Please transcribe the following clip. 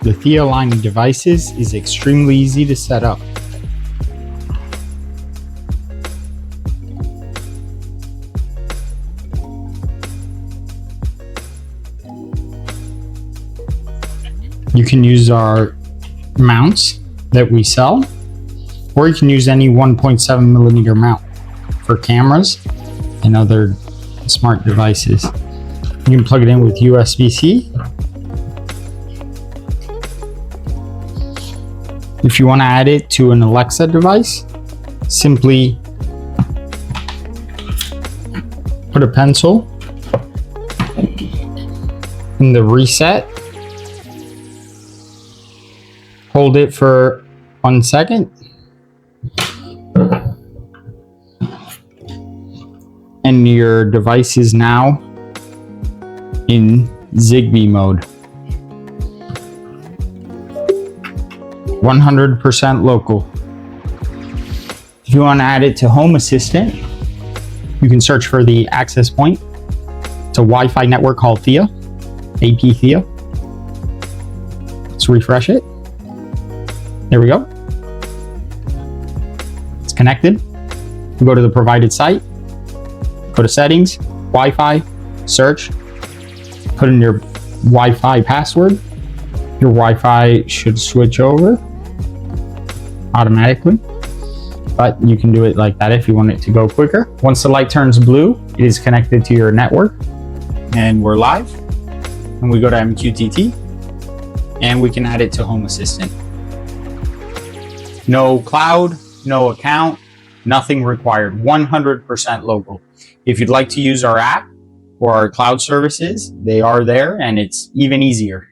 The Theia line of devices is extremely easy to set up. You can use our mounts that we sell, or you can use any 1.7 millimeter mount for cameras and other smart devices. You can plug it in with USB-C. If you want to add it to an Alexa device, simply put a pencil in the reset, hold it for 1 second, and your device is now in Zigbee mode. 100% local. If you want to add it to Home Assistant, you can search for the access point. It's a Wi-Fi network called Theia, AP Theia. Let's refresh it. There we go. It's connected. You go to the provided site, go to settings, Wi-Fi, search, put in your Wi-Fi password. Your Wi-Fi should switch over automatically, but you can do it like that if you want it to go quicker. Once the light turns blue, it is connected to your network, and we're live. And we go to MQTT, and we can add it to Home Assistant. No cloud, no account, nothing required, 100% local. If you'd like to use our app or our cloud services, they are there, and it's even easier.